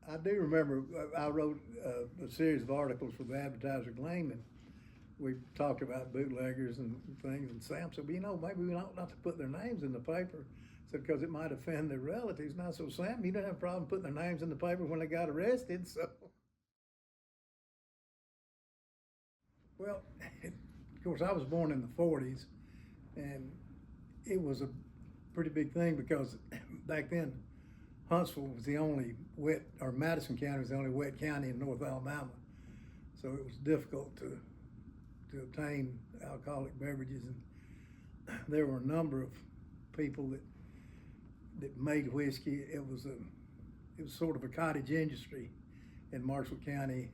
I do remember I wrote a series of articles for the Advertiser Gleam, and we talked about bootleggers and things. And Sam said, well, you know, maybe we ought not to put their names in the paper. Said because it might offend their relatives. Now, so Sam, you didn't have a problem putting their names in the paper when they got arrested. So, well, of course, I was born in the '40s, and it was a pretty big thing because back then Huntsville was the only wet, or Madison County was the only wet county in North Alabama. So it was difficult to obtain alcoholic beverages, and there were a number of people that made whiskey. It was sort of a cottage industry in Marshall County.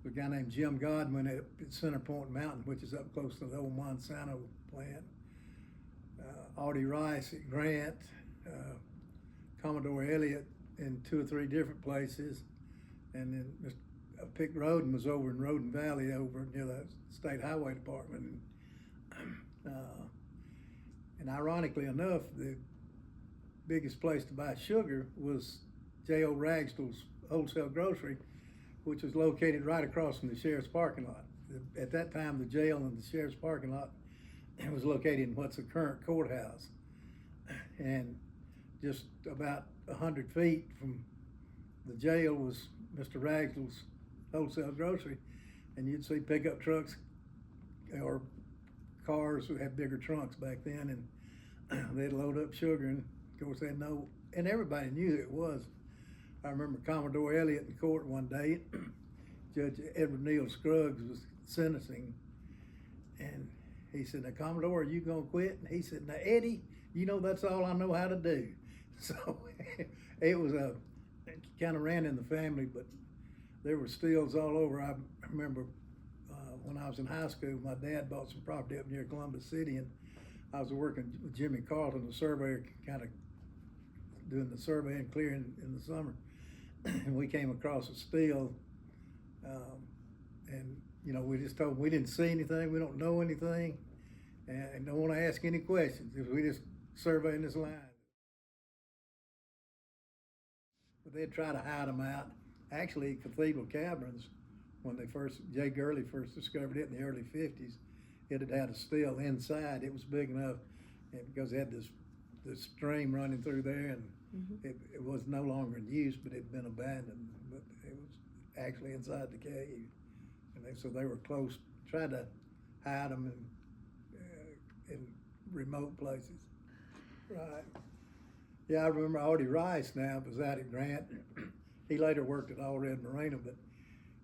A guy named Jim Godwin at Center Point Mountain, which is up close to the old Monsanto plant. Artie Rice at Grant, Commodore Elliott in 2 or 3 different places, and then Mr. Pick Roden was over in Roden Valley over near the State Highway Department. And ironically enough, the biggest place to buy sugar was J.O. Ragsdale's Wholesale Grocery, which was located right across from the sheriff's parking lot. At that time, the jail and the sheriff's parking lot was located in what's the current courthouse. And just about 100 feet from the jail was Mr. Ragsdale's Wholesale Grocery, and you'd see pickup trucks or cars who had bigger trunks back then, and they'd load up sugar, and of course they'd know, and everybody knew who it was. I remember Commodore Elliott in court one day. Judge Edward Neal Scruggs was sentencing, and he said, now Commodore, are you gonna quit? And he said, now Eddie, you know that's all I know how to do. So it was it kind of ran in the family, but there were stills all over. I remember when I was in high school, my dad bought some property up near Columbus City, and I was working with Jimmy Carlton, the surveyor, kind of doing the survey and clearing in the summer. And we came across a still, and you know, we just told them we didn't see anything, we don't know anything, and don't want to ask any questions. If we just surveying this line. But they'd try to hide them out. Actually, Cathedral Caverns, when Jay Gurley first discovered it in the early '50s, it had a still inside. It was big enough, and because it had this stream running through there, and it was no longer in use, but it had been abandoned. But it was actually inside the cave, and so they were close. Tried to hide them in remote places. Right. Yeah, I remember Artie Rice now was out at Grant. He later worked at All Red Marina, but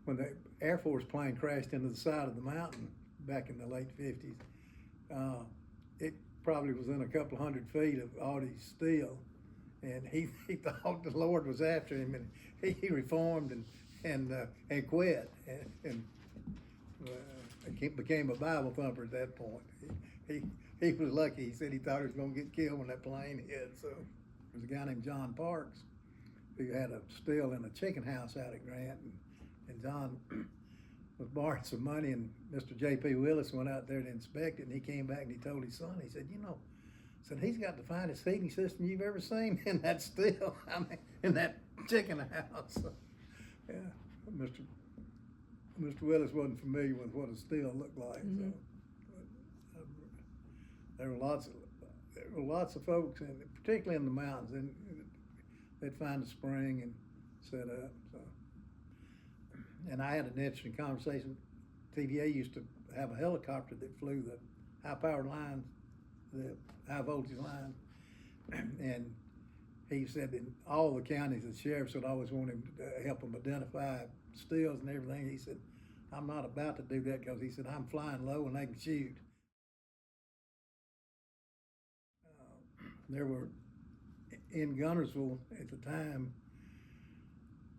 when the Air Force plane crashed into the side of the mountain back in the late '50s, it probably was in a couple hundred feet of Artie's still, and he thought the Lord was after him, and he reformed and quit, and became a Bible thumper at that point. He was lucky. He said he thought he was going to get killed when that plane hit. So there was a guy named John Parks who had a still in a chicken house out at Grant, and John was borrowing some money, and Mr. J.P. Willis went out there to inspect it, and he came back and he told his son, he said, you know, he's got the finest heating system you've ever seen in that still, I mean, in that chicken house. So, yeah, Mr. Willis wasn't familiar with what a still looked like. So, there were lots of folks, and particularly in the mountains, and they'd find a spring and set up. So. And I had an interesting conversation. TVA used to have a helicopter that flew the high-powered lines, the high-voltage lines, and he said in all the counties, the sheriffs would always want him to help them identify stills and everything. He said, I'm not about to do that because he said, I'm flying low and they can shoot. There were, in Guntersville at the time,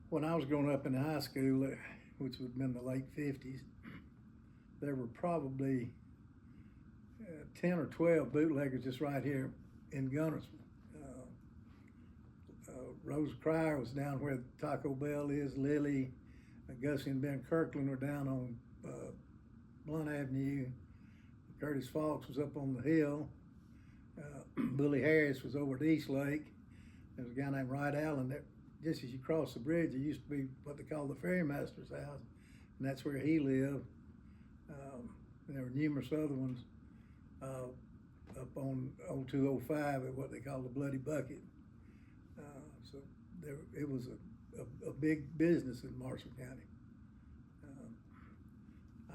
when I was growing up in high school, which would have been the late '50s, there were probably 10 or 12 bootleggers just right here in Guntersville. Rose Cryer was down where Taco Bell is. Lily, Gussie and Ben Kirkland were down on Blunt Avenue. Curtis Fawkes was up on the hill. Bully Harris was over at East Lake. There was a guy named Wright Allen that just as you cross the bridge, there used to be what they call the ferrymaster's house, and that's where he lived. There were numerous other ones up on 0205 at what they call the Bloody Bucket. So it was a big business in Marshall County.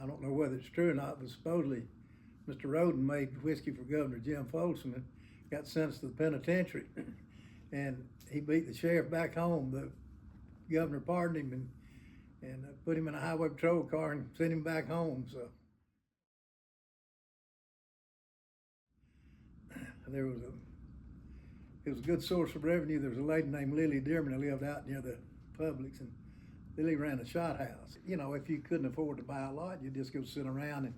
I don't know whether it's true or not, but supposedly Mr. Roden made whiskey for Governor Jim Folsom and got sentenced to the penitentiary. And he beat the sheriff back home. The governor pardoned him and put him in a highway patrol car and sent him back home. So it was a good source of revenue. There was a lady named Lily Dearman who lived out near the Publix, and Lily ran a shot house. You know, if you couldn't afford to buy a lot, you just go sit around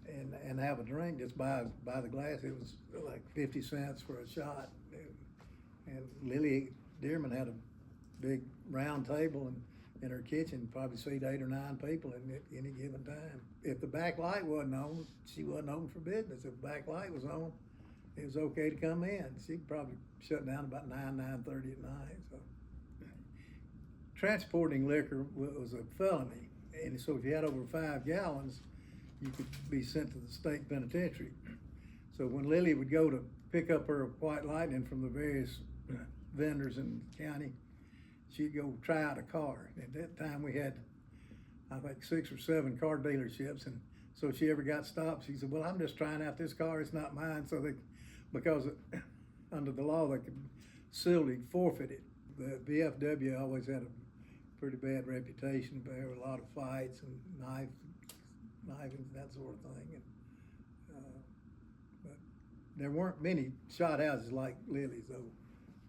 and have a drink, just buy the glass. It was like 50 cents for a shot. And Lily Dearman had a big round table in her kitchen, probably seat 8 or 9 people at any given time. If the back light wasn't on, she wasn't open for business. If the back light was on, it was okay to come in. She'd probably shut down about 9:30 at night. So transporting liquor was a felony, and so if you had over 5 gallons, you could be sent to the state penitentiary. So when Lily would go to pick up her White Lightning from the various vendors in the county, she'd go try out a car. At that time we had, I think, 6 or 7 car dealerships, and so if she ever got stopped, she said, well, I'm just trying out this car, it's not mine. So because under the law they could civilly forfeit it. The VFW always had a pretty bad reputation. There were a lot of fights and knifing, that sort of thing. And, but there weren't many shot houses like Lily's, though.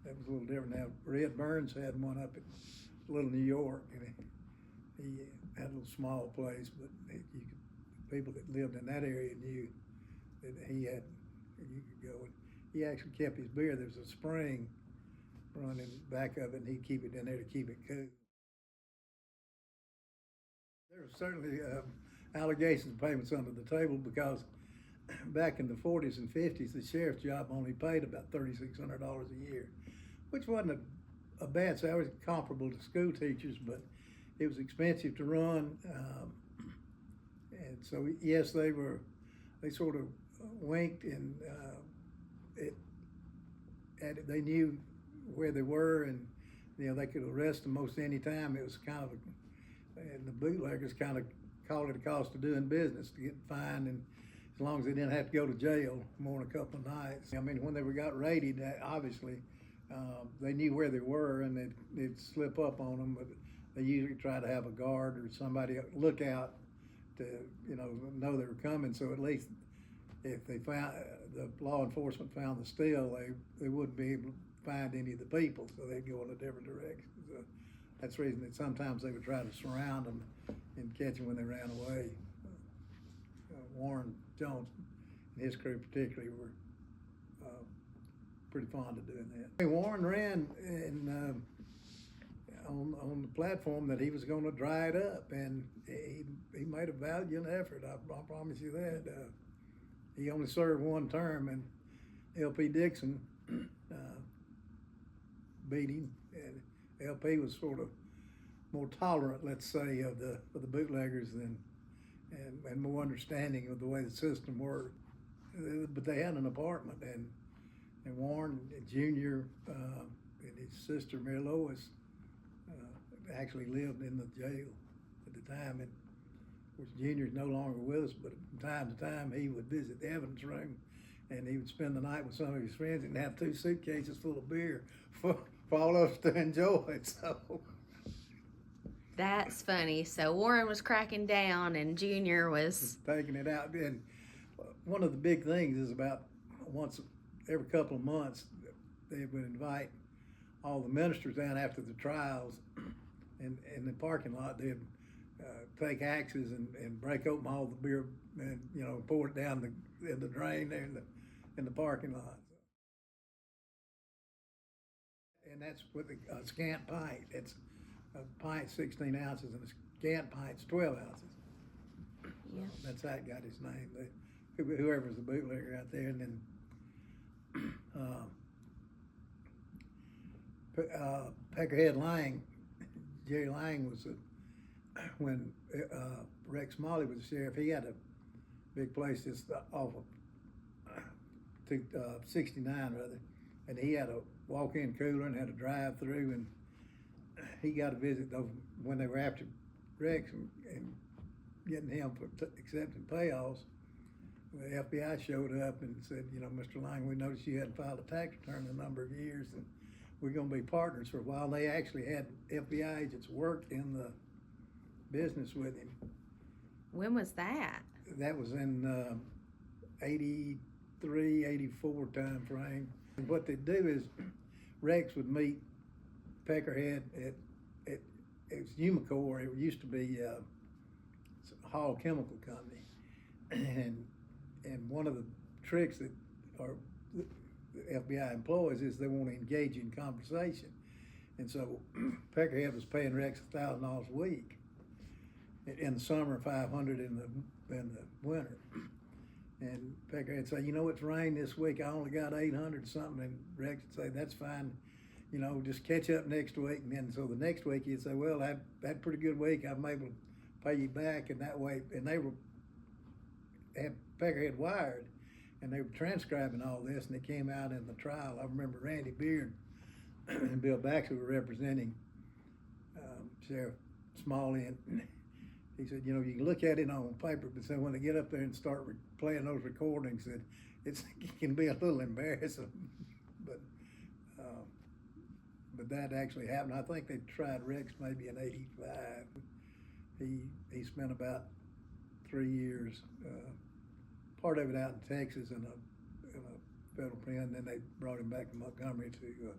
That was a little different. Now, Red Burns had one up in Little New York, and he had a little small place, but people that lived in that area knew that you could go. And he actually kept his beer. There's a spring running back of it, and he'd keep it in there to keep it cool. There were certainly allegations of payments under the table, because back in the 40s and 50s, the sheriff's job only paid about $3,600 a year, which wasn't a bad salary, comparable to school teachers, but it was expensive to run. And so, yes, they sort of winked, and they knew where they were, and they could arrest them most any time. It was kind of and the bootleggers kind of called it a cost of doing business, to get fined, and as long as they didn't have to go to jail more than a couple of nights. I mean, when they got raided, obviously they knew where they were, and they'd slip up on them, but they usually try to have a guard or somebody look out to know they were coming. So at least if they found the law enforcement found the steal, they wouldn't be able to find any of the people, so they'd go in a different direction. So that's the reason that sometimes they would try to surround them and catch them when they ran away. Warren Jones and his crew particularly were pretty fond of doing that. Warren ran on the platform that he was going to dry it up, and he made a valiant effort. I promise you that. He only served 1 term, and L.P. Dixon beat him, and L.P. was sort of more tolerant, let's say, of the bootleggers and more understanding of the way the system worked. But they had an apartment, and Warren Jr. And his sister Mary Lois actually lived in the jail at the time. And of course, Junior's no longer with us, but from time to time he would visit the evidence room, and he would spend the night with some of his friends and have 2 suitcases full of beer for all of us to enjoy. So that's funny. So Warren was cracking down, and Junior was taking it out. And one of the big things is about once every couple of months, they would invite all the ministers down after the trials, and in the parking lot they'd take axes and break open all the beer and pour it down in the drain there in the parking lot. And that's with a scant pint. It's a pint 16 ounces, and a scant pint's 12 ounces. Yeah. So that's how it got his name. Whoever's the bootlegger out there, and then Peckerhead Lang, Jerry Lang was when Rex Smalley was the sheriff. He had a big place just off of 69 rather, and he had a walk-in cooler and had a drive-through, and he got a visit when they were after Rex and getting him for accepting payoffs. The FBI showed up and said, you know, Mr. Lang, we noticed you hadn't filed a tax return in a number of years, and we're going to be partners for a while. And they actually had FBI agents work in the business with him. When was that? That was in 83, 84 time frame. And what they'd do is Rex would meet Peckerhead at it was Umicore. It used to be Hall Chemical Company, and one of the tricks that the FBI employs is they want to engage in conversation, and so Peckerhead was paying Rex $1,000 a week in the summer, $500 in the winter, and Peckerhead say, you know, it's rained this week. I only got 800 something, and Rex would say, that's fine. You know, just catch up next week. And then so the next week he'd say, well, I had a pretty good week. I'm able to pay you back. And that way, and they had Peckerhead wired, and they were transcribing all this, and it came out in the trial. I remember Randy Beard and Bill Baxter were representing Sheriff Smalley, and he said, you know, you can look at it on paper, but so when they get up there and start playing those recordings, it can be a little embarrassing. But that actually happened. I think they tried Rex maybe in '85. He spent about 3 years, part of it out in Texas in a federal prison. Then they brought him back to Montgomery to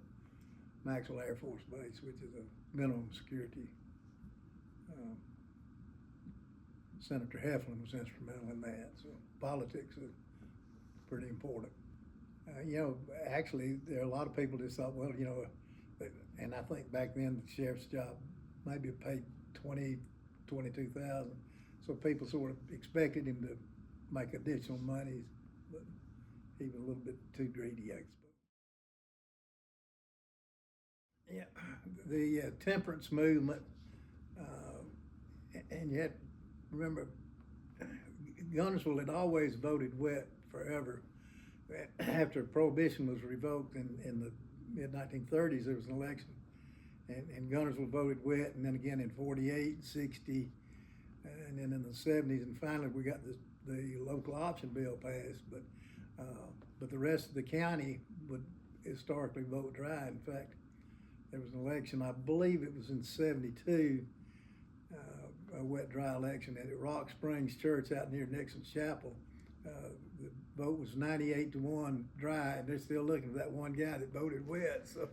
Maxwell Air Force Base, which is a minimum security. Senator Heflin was instrumental in that. So politics is pretty important. You know, actually, there are a lot of people that thought, well, you know, and I think back then the sheriff's job maybe paid $22,000. So people sort of expected him to make additional monies, but he was a little bit too greedy, I suppose. Yeah, the temperance movement, and yet remember, Gunnersville had always voted wet forever. After Prohibition was revoked in the mid-1930s, there was an election, and Gunnersville voted wet, and then again in 48, 60, and then in the 70s, and finally we got the local option bill passed, but the rest of the county would historically vote dry. In fact, there was an election, I believe it was in 72, a wet dry election at Rock Springs Church out near Nixon Chapel. The vote was 98-1 dry, and they're still looking for that one guy that voted wet. So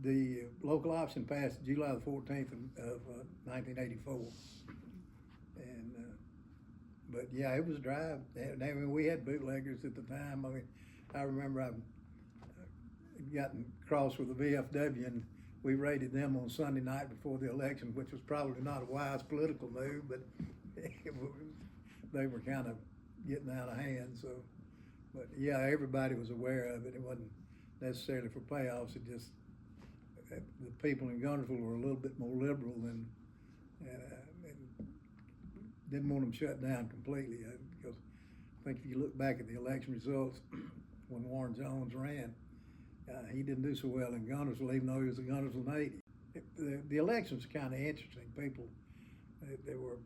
the local option passed July the 14th of 1984. And but yeah, it was dry. I mean, we had bootleggers at the time. I mean, I remember I've gotten cross with the VFW, and we raided them on Sunday night before the election, which was probably not a wise political move, but they were kind of getting out of hand. So, but yeah, everybody was aware of it. It wasn't necessarily for payoffs. It just the people in Gunnersville were a little bit more liberal and didn't want them shut down completely. Because I think if you look back at the election results when Warren Jones ran, he didn't do so well in Gunnersville, even though he was a Gunnersville native. The elections were kind of interesting. People, they were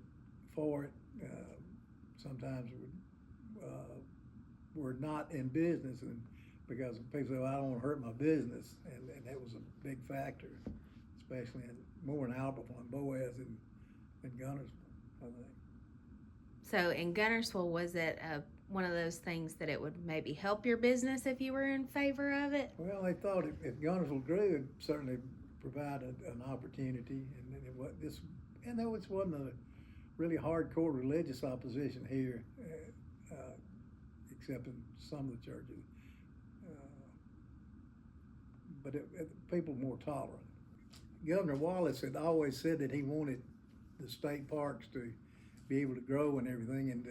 for it. Sometimes were not in business, and because people say, well, I don't want to hurt my business, and that was a big factor, especially more in Albertville and Boaz than Gunnersville, I think. So in Gunnersville, was it one of those things that it would maybe help your business if you were in favor of it? Well, they thought if Gunnersville grew, it'd certainly provide an opportunity, and there wasn't a really hardcore religious opposition here, except in some of the churches. But people more tolerant. Governor Wallace had always said that he wanted the state parks to be able to grow and everything, and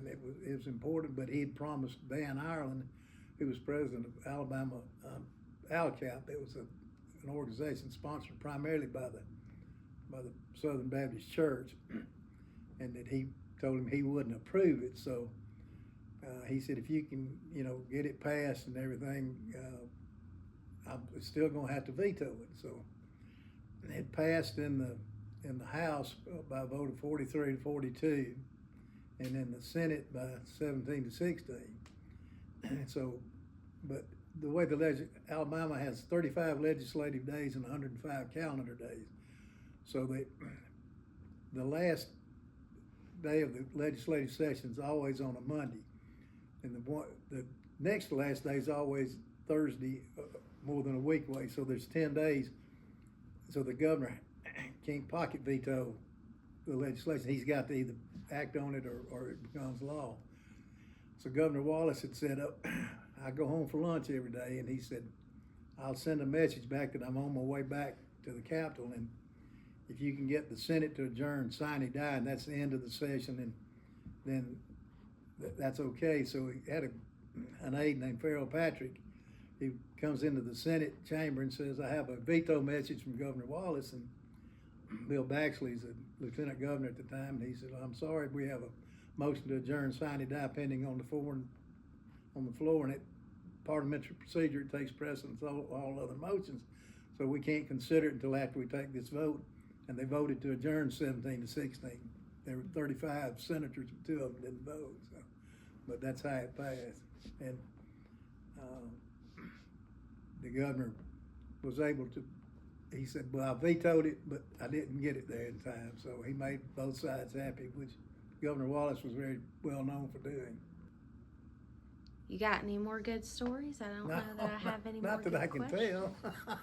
it was important. But he had promised Dan Ireland, who was president of Alabama ALCAP, it was an an organization sponsored primarily by the Southern Baptist Church, and that he told him he wouldn't approve it. So he said, if you can, get it passed and everything, I'm still going to have to veto it. So it passed in the House by a vote of 43 to 42, and in the Senate by 17 to 16. And so, but the way Alabama has 35 legislative days and 105 calendar days, so the last day of the legislative session is always on a Monday, and the next to last day is always Thursday, more than a week away. So there's 10 days. So the governor can't pocket veto the legislation. He's got to either act on it or it becomes law. So Governor Wallace had said, I go home for lunch every day, and he said, I'll send a message back that I'm on my way back to the Capitol, and if you can get the Senate to adjourn sine die, and that's the end of the session, and then that's okay. So he had an aide named Farrell Patrick. He comes into the Senate chamber and says, I have a veto message from Governor Wallace, and Bill Baxley's a lieutenant governor at the time, and he said, I'm sorry, we have a motion to adjourn sine die pending on the floor, and it parliamentary procedure, it takes precedence all other motions, so we can't consider it until after we take this vote. And they voted to adjourn 17 to 16. There were 35 senators, but 2 of them didn't vote. So, but that's how it passed. And the governor was able to. He said, "Well, I vetoed it, but I didn't get it there in time." So he made both sides happy, which Governor Wallace was very well known for doing. You got any more good stories? I don't know that I have any more Not that good I can questions. tell.